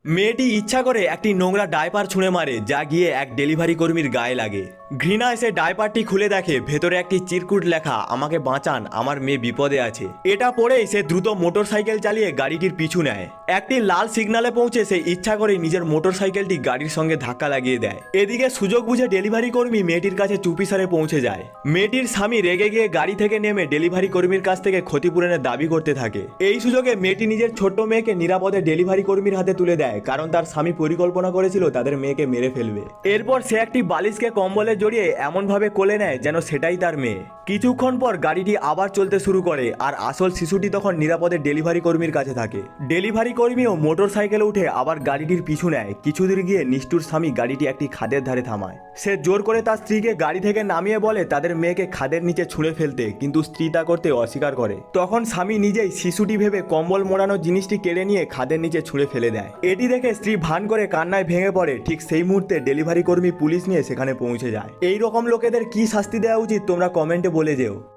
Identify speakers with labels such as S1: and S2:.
S1: মেয়েটি ইচ্ছা করে একটি নোংরা ডায়পার ছুঁড়ে মারে, যা গিয়ে এক ডেলিভারি কর্মীর গায়ে লাগে। ঘৃণায় সে ডায়পারটি খুলে দেখে ভেতরে একটি চিরকুট লেখা, আমাকে বাঁচান, আমার মেয়ে বিপদে আছে। এটা পড়েই সে দ্রুত মোটরসাইকেল চালিয়ে গাড়িটির পিছু নেয়। একটি লাল সিগন্যালে পৌঁছে সে ইচ্ছা করে নিজের মোটরসাইকেলটি গাড়ির সঙ্গে ধাক্কা লাগিয়ে দেয়। এদিকে সুযোগ বুঝে ডেলিভারি কর্মী মেয়েটির কাছে চুপিসারে পৌঁছে যায়। মেয়েটির স্বামী রেগে গিয়ে গাড়ি থেকে নেমে ডেলিভারি কর্মীর কাছ থেকে ক্ষতিপূরণের দাবি করতে থাকে। এই সুযোগে মেয়েটি নিজের ছোট্ট মেয়েকে নিরাপদে ডেলিভারি কর্মীর হাতে তুলে দেয়, কারণ তার স্বামী পরিকল্পনা করেছিল তাদের মেয়েকে মেরে ফেলবে। এরপর সে একটি বালিশকে কম্বলে জড়িয়ে এমনভাবে কোলে নেয় যেন সেটাই তার মেয়ে। কিছুক্ষণ পর গাড়িটি আবার চলতে শুরু করে, আর আসল শিশুটি তখন নিরাপদে ডেলিভারি কর্মীর কাছে থাকে। ডেলিভারি কর্মীও মোটর সাইকেলে উঠে আবার গাড়িটির পিছু নেয়। কিছুদূর গিয়ে নিষ্ঠুর স্বামী গাড়িটি একটি খাদের ধারে থামায়। সে জোর করে তার স্ত্রীকে গাড়ি থেকে নামিয়ে বলে তাদের মেয়েকে খাদের নিচে ছুঁড়ে ফেলতে, কিন্তু স্ত্রী তা করতে অস্বীকার করে। তখন স্বামী নিজেই শিশুটি ভেবে কম্বল মোড়ানো জিনিসটি কেড়ে নিয়ে খাদের নিচে ছুঁড়ে ফেলে দেয়। এটি দেখে স্ত্রী ভান করে কান্নায় ভেঙে পড়ে। ঠিক সেই মুহূর্তে ডেলিভারি কর্মী পুলিশ নিয়ে সেখানে পৌঁছে যায়। এই রকম লোকেদের কি শাস্তি দেওয়া উচিত তোমরা কমেন্টে বলে যেও।